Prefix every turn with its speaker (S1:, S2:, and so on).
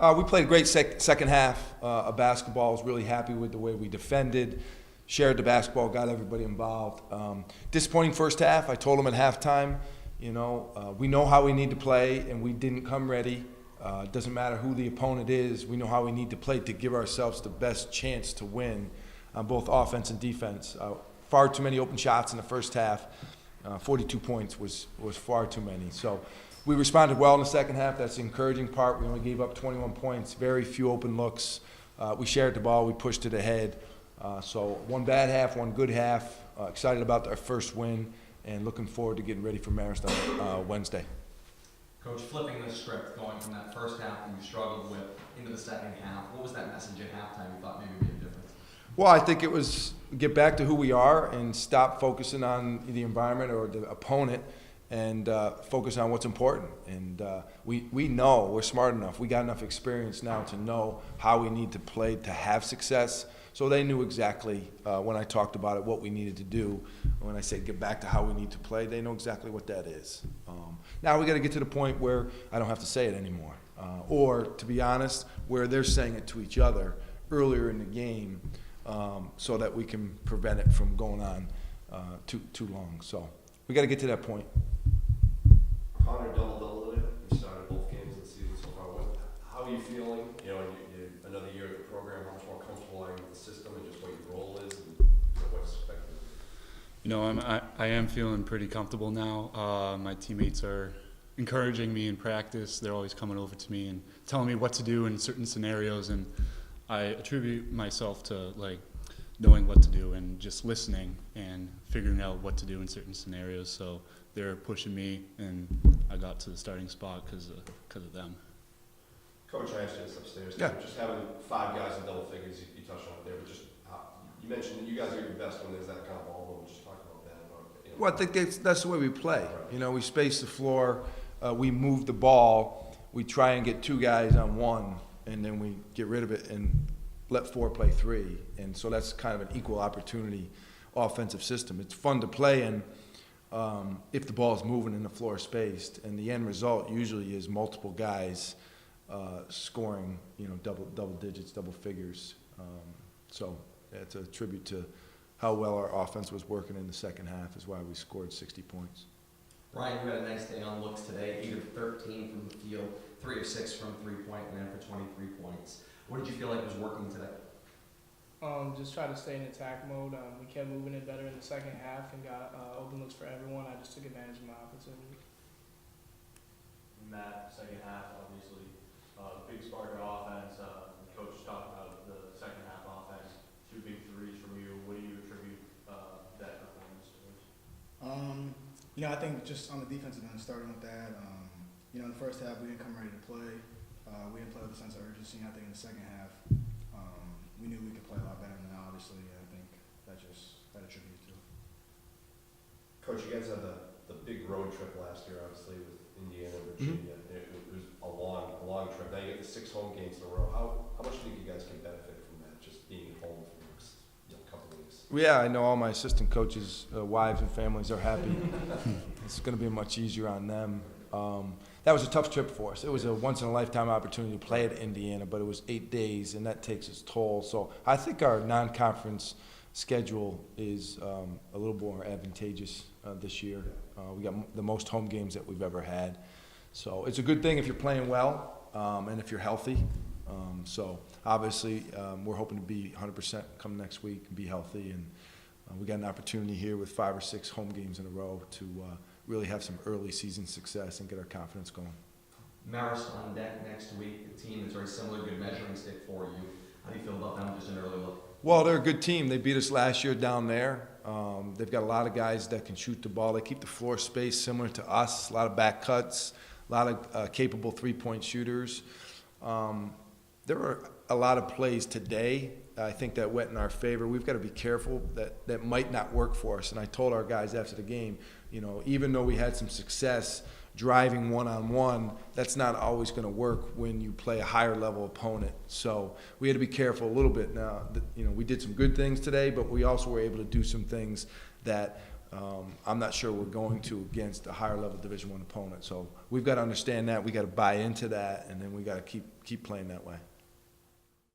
S1: We played a great second half of basketball. I was really happy with the way we defended, shared the basketball, got everybody involved. Disappointing first half. I told them at halftime, we know how we need to play, and we didn't come ready. It doesn't matter who the opponent is. We know how we need to play to give ourselves the best chance to win on both offense and defense. Far too many open shots in the first half. 42 points was far too many. So we responded well in the second half. That's the encouraging part. We only gave up 21 points, very few open looks. We shared the ball. We pushed it ahead. So one bad half, one good half. Excited about our first win and looking forward to getting ready for Marist on Wednesday.
S2: Coach, flipping the script, going from that first half that you struggled with into the second half, what was that message at halftime you thought maybe made a difference?
S1: Well, I think it was get back to who we are and stop focusing on the environment or the opponent and focus on what's important. And we know, we're smart enough, we got enough experience now to know how we need to play to have success. So they knew exactly when I talked about it what we needed to do. When I say get back to how we need to play, they know exactly what that is. Now we got to get to the point where I don't have to say it anymore. Or, to be honest, where they're saying it to each other earlier in the game so that we can prevent it from going on too long. So we got to get to that point.
S3: Connor double today. You started both games of the season so far. How are you feeling? Another year at the program. How much more comfortable are you with the system and just what your role is and what's expected?
S4: I am feeling pretty comfortable now. My teammates are encouraging me in practice. They're always coming over to me and telling me what to do in certain scenarios, and I attribute myself to knowing what to do and just listening and figuring out what to do in certain scenarios. So they're pushing me, and I got to the starting spot because of them.
S3: Coach, I asked you this upstairs.
S1: Yeah.
S3: Just having 5 guys in double figures, you touched on it there, but just you mentioned that you guys are your best when there's that kind of ball. We'll just talk about that.
S1: Well, I think that's the way we play. We space the floor, we move the ball, we try and get 2 guys on one, and then we get rid of it and let 4 play 3. And so that's kind of an equal opportunity offensive system. It's fun to play in if the ball is moving and the floor is spaced. And the end result usually is multiple guys scoring, double digits, double figures. So it's a tribute to how well our offense was working in the second half is why we scored 60 points.
S2: Brian, you had a nice day on looks today, 8 of 13 from the field, 3 of 6 from three-point land for 23 points. What did you feel like was working today?
S5: Just try to stay in attack mode. We kept moving it better in the second half and got open looks for everyone. I just took advantage of my opportunity.
S6: Matt, second half, obviously, big spark of offense. The coach talked about the second half offense, 2 big threes from you. What do you attribute that performance towards?
S7: I think just on the defensive end, starting with that, in the first half we didn't come ready to play. We didn't play with a sense of urgency. I think in the second half, we knew we could play a lot better than that, obviously. I think that attributes to it.
S3: Coach, you guys had the big road trip last year, obviously, with Indiana and Virginia. It was a long trip. Now you get the 6 home games in a row. How much do you think you guys can benefit from that, just being at home for the next couple of weeks?
S1: Yeah, I know all my assistant coaches' wives and families are happy. It's going to be much easier on them. That was a tough trip for us. It was a once-in-a-lifetime opportunity to play at Indiana, but it was 8 days, and that takes its toll. So I think our non-conference schedule is a little more advantageous this year. We got the most home games that we've ever had. So it's a good thing if you're playing well and if you're healthy. So obviously we're hoping to be 100% come next week and be healthy. And we got an opportunity here with 5 or 6 home games in a row to really have some early season success and get our confidence going.
S2: Marist on deck next week, a team that's very similar, good measuring stick for you. How do you feel about them, just an early look?
S1: Well, they're a good team. They beat us last year down there. They've got a lot of guys that can shoot the ball. They keep the floor space similar to us, a lot of back cuts, a lot of capable three-point shooters. There were a lot of plays today, I think, that went in our favor. We've got to be careful that might not work for us. And I told our guys after the game, even though we had some success driving one-on-one, that's not always going to work when you play a higher-level opponent. So we had to be careful a little bit. Now, we did some good things today, but we also were able to do some things that I'm not sure we're going to against a higher level Division I opponent. So we've got to understand that. We got to buy into that, and then we got to keep playing that way.